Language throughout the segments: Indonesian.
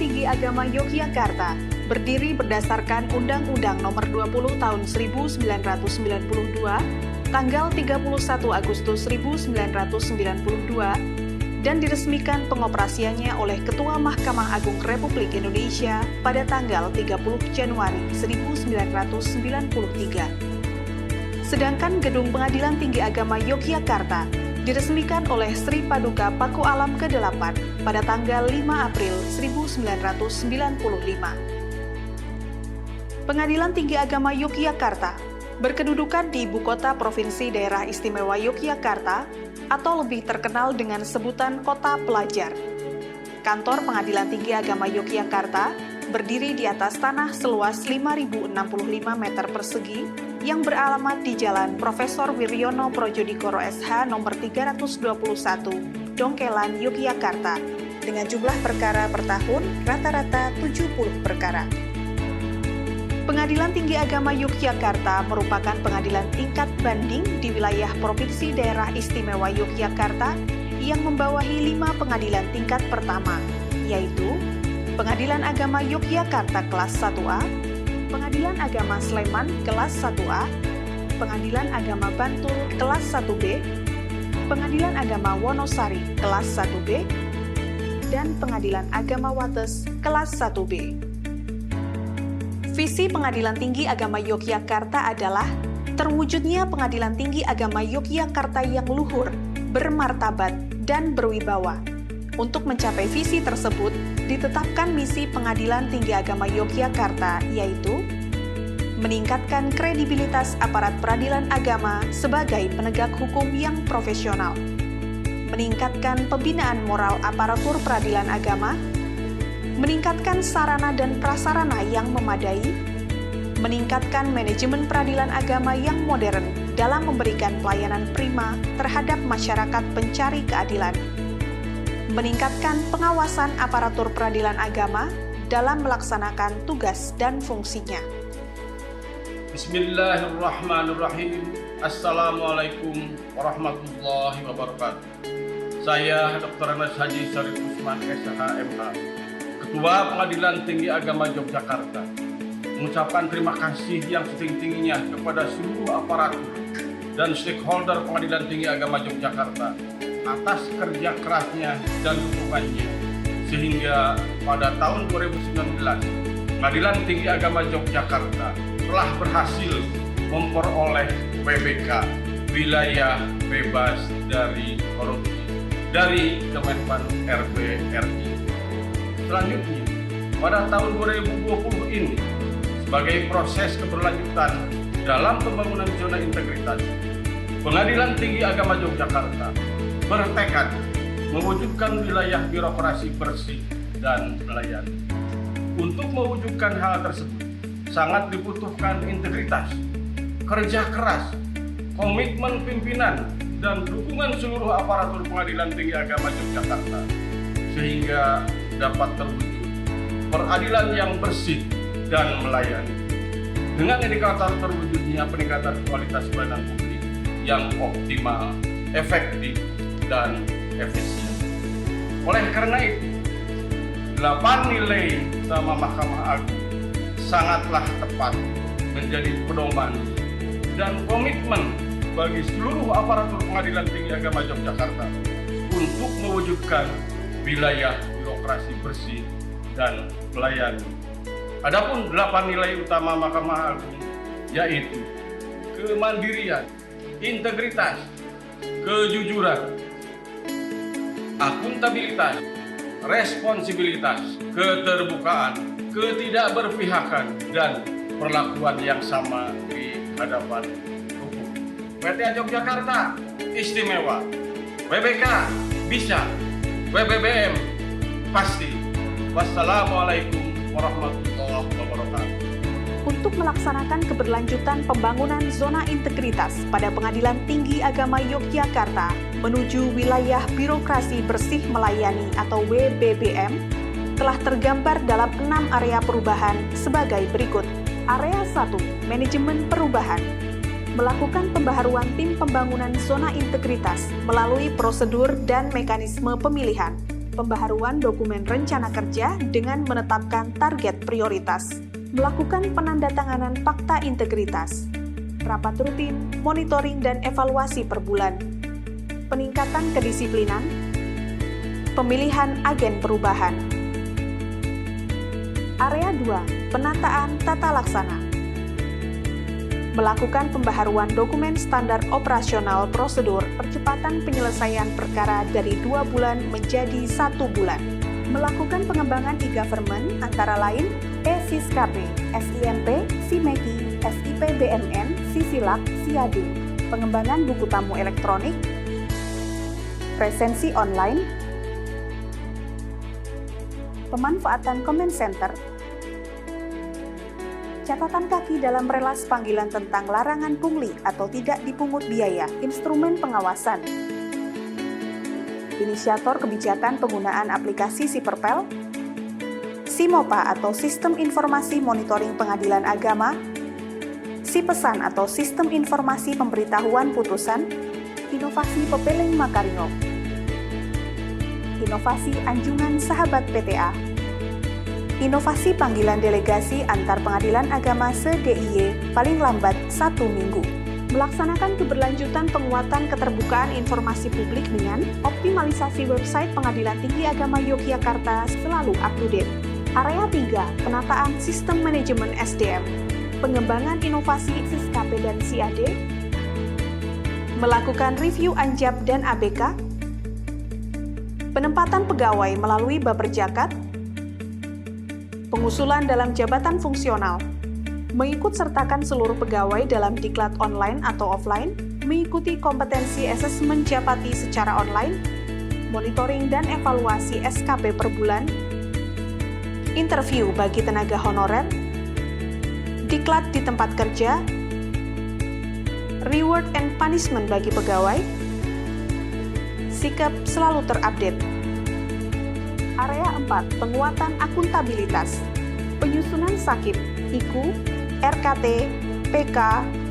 Tinggi Agama Yogyakarta berdiri berdasarkan Undang-Undang Nomor 20 Tahun 1992, tanggal 31 Agustus 1992, dan diresmikan pengoperasiannya oleh Ketua Mahkamah Agung Republik Indonesia pada tanggal 30 Januari 1993. Sedangkan Gedung Pengadilan Tinggi Agama Yogyakarta diresmikan oleh Sri Paduka Paku Alam ke-8 pada tanggal 5 April 1995. Pengadilan Tinggi Agama Yogyakarta berkedudukan di Ibu Kota Provinsi Daerah Istimewa Yogyakarta atau lebih terkenal dengan sebutan Kota Pelajar. Kantor Pengadilan Tinggi Agama Yogyakarta berdiri di atas tanah seluas 5.065 meter persegi yang beralamat di Jalan Profesor Wiryono Projodikoro SH nomor 321, Dongkelan, Yogyakarta, dengan jumlah perkara per tahun rata-rata 70 perkara. Pengadilan Tinggi Agama Yogyakarta merupakan pengadilan tingkat banding di wilayah Provinsi Daerah Istimewa Yogyakarta yang membawahi 5 pengadilan tingkat pertama, yaitu Pengadilan Agama Yogyakarta kelas 1A, Pengadilan Agama Sleman kelas 1A, Pengadilan Agama Bantul kelas 1B, Pengadilan Agama Wonosari kelas 1B, dan Pengadilan Agama Wates kelas 1B. Visi Pengadilan Tinggi Agama Yogyakarta adalah terwujudnya Pengadilan Tinggi Agama Yogyakarta yang luhur, bermartabat, dan berwibawa. Untuk mencapai visi tersebut, ditetapkan misi Pengadilan Tinggi Agama Yogyakarta, yaitu meningkatkan kredibilitas aparat peradilan agama sebagai penegak hukum yang profesional, meningkatkan pembinaan moral aparatur peradilan agama, meningkatkan sarana dan prasarana yang memadai, meningkatkan manajemen peradilan agama yang modern dalam memberikan pelayanan prima terhadap masyarakat pencari keadilan, meningkatkan pengawasan aparatur peradilan agama dalam melaksanakan tugas dan fungsinya. Bismillahirrahmanirrahim. Assalamualaikum warahmatullahi wabarakatuh. Saya Dr. Anas Haji Syarif Usman, SH, MH, Ketua Pengadilan Tinggi Agama Yogyakarta, mengucapkan terima kasih yang setinggi-tingginya kepada seluruh aparatur dan stakeholder Pengadilan Tinggi Agama Yogyakarta atas kerja kerasnya dan dukungannya, sehingga pada tahun 2019 Pengadilan Tinggi Agama Yogyakarta telah berhasil memperoleh WBK, Wilayah Bebas dari Korupsi, dari Kemenpan RB RI. Selanjutnya, pada tahun 2020 ini, sebagai proses keberlanjutan dalam pembangunan zona integritas, Pengadilan Tinggi Agama Yogyakarta bertekad mewujudkan wilayah birokrasi bersih dan melayani. Untuk mewujudkan hal tersebut, sangat dibutuhkan integritas, kerja keras, komitmen pimpinan, dan dukungan seluruh aparatur Pengadilan Tinggi Agama Yogyakarta, sehingga dapat terwujud peradilan yang bersih dan melayani. Dengan indikator terwujudnya peningkatan kualitas pelayanan publik yang optimal, efektif, dan efisien. Oleh karena itu, 8 nilai utama Mahkamah Agung sangatlah tepat menjadi pedoman dan komitmen bagi seluruh aparatur Pengadilan Tinggi Agama Yogyakarta untuk mewujudkan wilayah birokrasi bersih dan melayani. Adapun 8 nilai utama Mahkamah Agung yaitu kemandirian, integritas, kejujuran, akuntabilitas, responsibilitas, keterbukaan, ketidakberpihakan, dan perlakuan yang sama di hadapan hukum. PTA Yogyakarta istimewa, WBK bisa, WBBM pasti. Wassalamualaikum warahmatullahi wabarakatuh. Untuk melaksanakan keberlanjutan pembangunan zona integritas pada Pengadilan Tinggi Agama Yogyakarta menuju wilayah birokrasi bersih melayani atau WBBM telah tergambar dalam 6 area perubahan sebagai berikut. Area 1, manajemen perubahan. Melakukan pembaharuan tim pembangunan zona integritas melalui prosedur dan mekanisme pemilihan, Pembaharuan dokumen rencana kerja dengan menetapkan target prioritas. Melakukan penandatanganan fakta integritas. Rapat rutin, monitoring dan evaluasi per bulan. Peningkatan kedisiplinan. Pemilihan agen perubahan. Area 2, penataan tata laksana. Melakukan pembaharuan dokumen standar operasional prosedur percepatan penyelesaian perkara dari 2 bulan menjadi 1 bulan. Melakukan pengembangan e-government antara lain e-Siskp, SIMP, SIMEKI, SIP BMN, Sisilak, SIAD, pengembangan buku tamu elektronik, presensi online, pemanfaatan comment center, catatan kaki dalam relas panggilan tentang larangan pungli atau tidak dipungut biaya, instrumen pengawasan, inisiator kebijakan penggunaan aplikasi Siperpel, SIMOPA atau Sistem Informasi Monitoring Pengadilan Agama, SIPesan atau Sistem Informasi Pemberitahuan Putusan, inovasi Pepeling Makario, inovasi Anjungan Sahabat PTA, inovasi panggilan delegasi antar pengadilan agama se-DIY paling lambat 1 minggu. Melaksanakan keberlanjutan penguatan keterbukaan informasi publik dengan optimalisasi website Pengadilan Tinggi Agama Yogyakarta selalu up-to-date. Area 3, penataan sistem manajemen SDM. Pengembangan inovasi Siskp dan SIAD. Melakukan review Anjab dan ABK. Penempatan pegawai melalui Baperjakat. Pengusulan dalam jabatan fungsional, mengikut sertakan seluruh pegawai dalam diklat online atau offline, mengikuti kompetensi asesmen Japati secara online, monitoring dan evaluasi SKP per bulan, interview bagi tenaga honorer, diklat di tempat kerja, reward and punishment bagi pegawai, sikap selalu terupdate. Area 4, penguatan akuntabilitas. Penyusunan SAKIP, IKU, RKT, PK,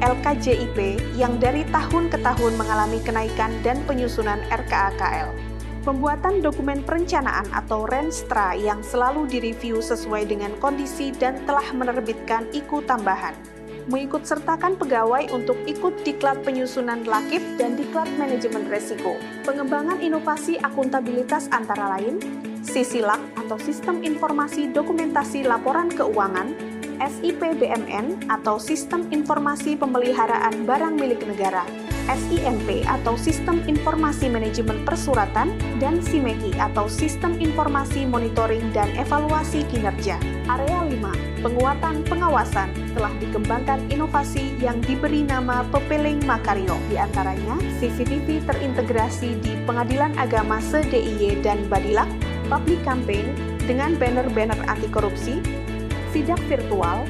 LKJIP yang dari tahun ke tahun mengalami kenaikan dan penyusunan RKAKL. Pembuatan dokumen perencanaan atau Renstra yang selalu direview sesuai dengan kondisi dan telah menerbitkan IKU tambahan. Mengikut sertakan pegawai untuk ikut diklat penyusunan LAKIP dan diklat manajemen resiko. Pengembangan inovasi akuntabilitas antara lain Sisilak atau Sistem Informasi Dokumentasi Laporan Keuangan, SIP BMN atau Sistem Informasi Pemeliharaan Barang Milik Negara, SIMP atau Sistem Informasi Manajemen Persuratan, dan SIMEKI atau Sistem Informasi Monitoring dan Evaluasi Kinerja. Area 5, penguatan pengawasan, telah dikembangkan inovasi yang diberi nama Pepeling Makario, diantaranya CCTV terintegrasi di Pengadilan Agama se-DIY dan Badilak, public campaign dengan banner-banner anti korupsi, sidak virtual,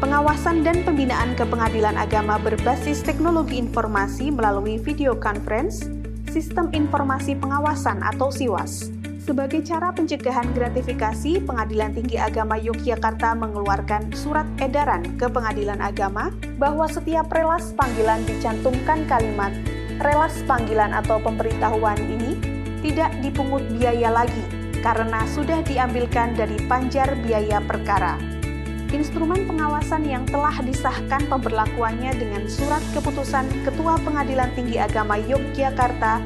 pengawasan dan pembinaan ke pengadilan agama berbasis teknologi informasi melalui video conference, sistem informasi pengawasan atau SIWAS. Sebagai cara pencegahan gratifikasi, Pengadilan Tinggi Agama Yogyakarta mengeluarkan surat edaran ke pengadilan agama bahwa setiap relas panggilan dicantumkan kalimat relas panggilan atau pemberitahuan ini tidak dipungut biaya lagi karena sudah diambilkan dari panjar biaya perkara. Instrumen pengawasan yang telah disahkan pemberlakuannya dengan surat keputusan Ketua Pengadilan Tinggi Agama Yogyakarta,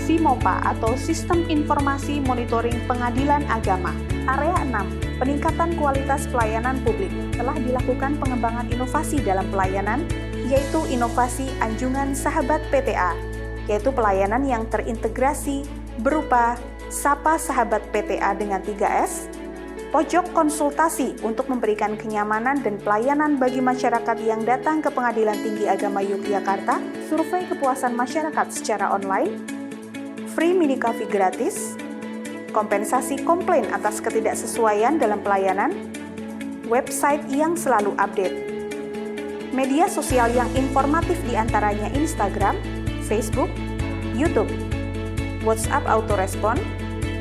SIMOPA atau Sistem Informasi Monitoring Pengadilan Agama. Area 6, peningkatan kualitas pelayanan publik. Telah dilakukan pengembangan inovasi dalam pelayanan, yaitu inovasi Anjungan Sahabat PTA, yaitu pelayanan yang terintegrasi berupa Sapa Sahabat PTA dengan 3S, pojok konsultasi untuk memberikan kenyamanan dan pelayanan bagi masyarakat yang datang ke Pengadilan Tinggi Agama Yogyakarta, survei kepuasan masyarakat secara online, free mini coffee gratis, kompensasi komplain atas ketidaksesuaian dalam pelayanan, website yang selalu update, media sosial yang informatif diantaranya Instagram, Facebook, YouTube, WhatsApp autorespon,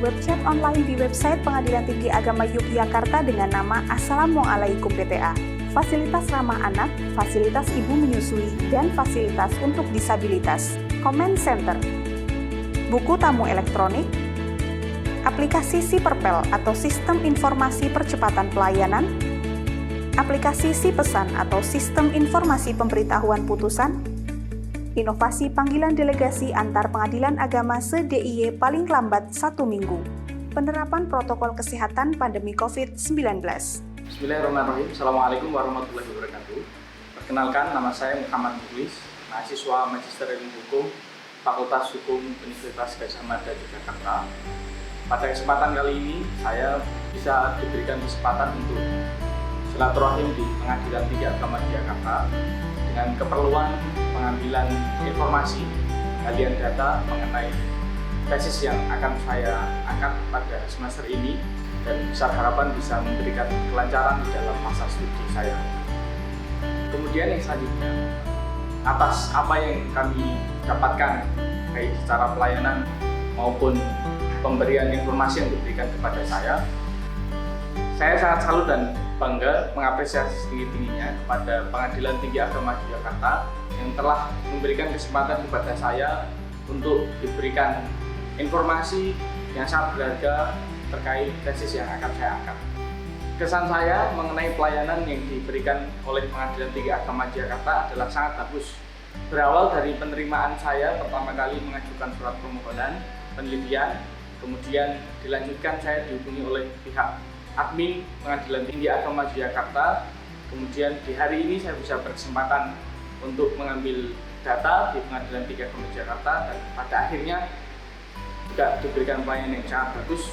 web chat online di website Pengadilan Tinggi Agama Yogyakarta dengan nama Assalamualaikum PTA, fasilitas ramah anak, fasilitas ibu menyusui, dan fasilitas untuk disabilitas, comment center, buku tamu elektronik, aplikasi SIPerpel atau Sistem Informasi Percepatan Pelayanan, aplikasi SIPesan atau Sistem Informasi Pemberitahuan Putusan, inovasi panggilan delegasi antar pengadilan agama se-DIY paling lambat 1 minggu, penerapan protokol kesehatan pandemi COVID-19. Bismillahirrahmanirrahim. Assalamualaikum warahmatullahi wabarakatuh. Perkenalkan, nama saya Muhammad Mukhlis, mahasiswa Magister Ilmu Hukum, Fakultas Hukum Universitas Gadjah Mada Yogyakarta. Pada kesempatan kali ini, saya bisa diberikan kesempatan untuk silaturahim di Pengadilan Tinggi Agama Jakarta dengan keperluan pengambilan informasi, galian data mengenai tesis yang akan saya angkat pada semester ini dan besar harapan bisa memberikan kelancaran di dalam masa studi saya. Kemudian yang selanjutnya, atas apa yang kami dapatkan baik secara pelayanan maupun pemberian informasi yang diberikan kepada saya sangat salut dan bangga mengapresiasi setinggi-tingginya kepada Pengadilan Tinggi Agama Jakarta yang telah memberikan kesempatan kepada saya untuk diberikan informasi yang sangat berharga terkait tesis yang akan saya angkat. Kesan saya mengenai pelayanan yang diberikan oleh Pengadilan Tinggi Agama Jakarta adalah sangat bagus. Berawal dari penerimaan saya pertama kali mengajukan surat permohonan penelitian, kemudian dilanjutkan saya dihubungi oleh pihak admin Pengadilan Tinggi Agama Jakarta. Kemudian di hari ini saya bisa berkesempatan untuk mengambil data di Pengadilan Tinggi Agama Jakarta dan pada akhirnya juga diberikan pelayanan yang sangat bagus.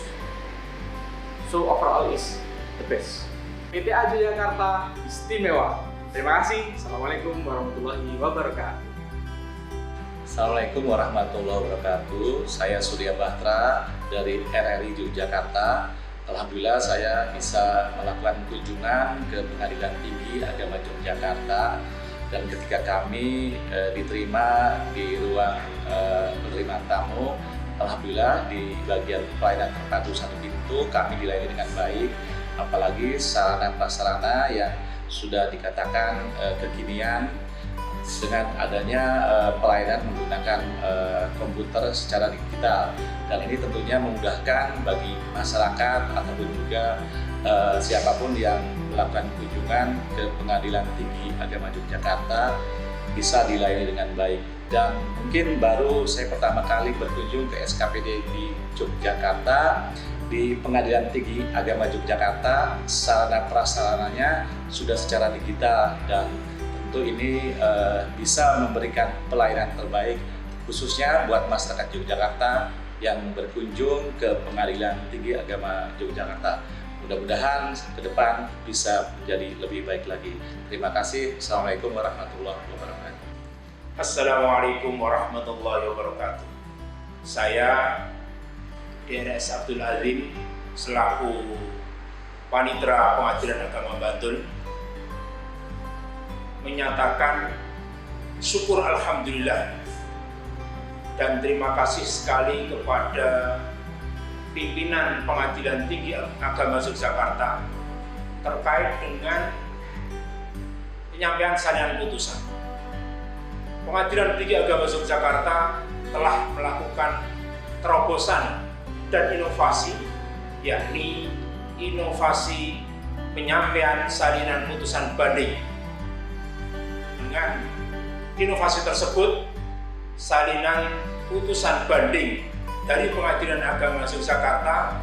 So overall is the best. PTA Jakarta istimewa. Terima kasih. Assalamualaikum warahmatullahi wabarakatuh. Assalamualaikum warahmatullahi wabarakatuh. Saya Surya Batra dari RRI Yogyakarta. Alhamdulillah saya bisa melakukan kunjungan ke Pengadilan Tinggi Agama Yogyakarta dan ketika kami diterima di ruang penerimaan tamu, alhamdulillah di bagian pelayanan terpadu satu pintu kami dilayani dengan baik, apalagi sarana prasarana yang sudah dikatakan kekinian dengan adanya pelayanan menggunakan komputer secara digital, dan ini tentunya memudahkan bagi masyarakat ataupun juga siapapun yang melakukan kunjungan ke Pengadilan Tinggi Agama Yogyakarta bisa dilayani dengan baik. Dan mungkin baru saya pertama kali berkunjung ke SKPD di Yogyakarta. Di Pengadilan Tinggi Agama Yogyakarta, sarana prasarananya sudah secara digital dan tentu ini bisa memberikan pelayanan terbaik khususnya buat masyarakat Yogyakarta yang berkunjung ke Pengadilan Tinggi Agama Yogyakarta. Mudah-mudahan ke depan bisa menjadi lebih baik lagi. Terima kasih. Assalamualaikum warahmatullahi wabarakatuh. Assalamualaikum warahmatullahi wabarakatuh. Saya DRS Abdul Azim selaku Panitera Pengadilan Agama Bantul menyatakan syukur alhamdulillah dan terima kasih sekali kepada pimpinan Pengadilan Tinggi Agama Yogyakarta terkait dengan penyampaian salinan putusan. Pengadilan Tinggi Agama Yogyakarta telah melakukan terobosan dan inovasi, yakni inovasi penyampaian salinan putusan banding. Dengan inovasi tersebut, salinan putusan banding dari Pengadilan Agama Yogyakarta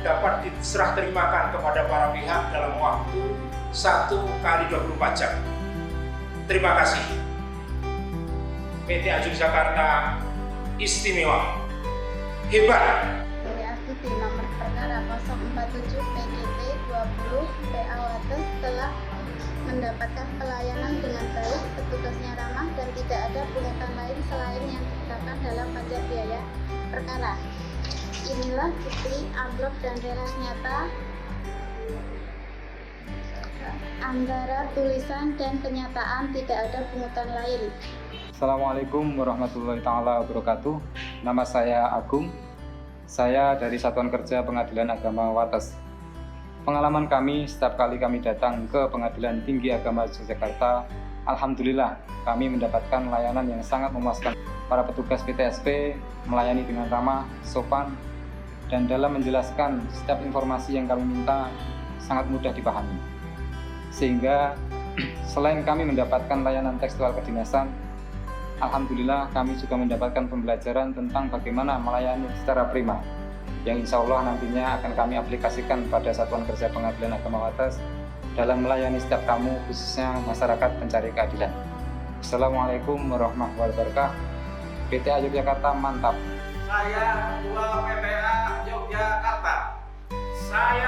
dapat diserah terimakan kepada para pihak dalam waktu 1x24 jam. Terima kasih. PTA Yogyakarta istimewa, hebat. Di nomor perkara 047 PDT 20 PA Wates telah mendapatkan pelayanan dengan baik, petugasnya ramah dan tidak ada pungutan lain selain yang ditetapkan dalam pajak biaya perkara. Inilah bukti amplop dan reras nyata antara tulisan dan kenyataan, tidak ada pungutan lain. Assalamualaikum warahmatullahi wabarakatuh. Nama saya Agung. Saya dari Satuan Kerja Pengadilan Agama Wates. Pengalaman kami setiap kali kami datang ke Pengadilan Tinggi Agama Yogyakarta, alhamdulillah kami mendapatkan layanan yang sangat memuaskan. Para petugas PTSP melayani dengan ramah, sopan, dan dalam menjelaskan setiap informasi yang kami minta sangat mudah dipahami. Sehingga selain kami mendapatkan layanan tekstual kedinasan, alhamdulillah kami juga mendapatkan pembelajaran tentang bagaimana melayani secara prima, yang insya Allah nantinya akan kami aplikasikan pada Satuan Kerja Pengadilan Agama Wates dalam melayani setiap tamu, khususnya masyarakat pencari keadilan. Assalamualaikum warahmatullahi wabarakatuh. PTA Yogyakarta mantap. Saya Ketua PTA Yogyakarta. Saya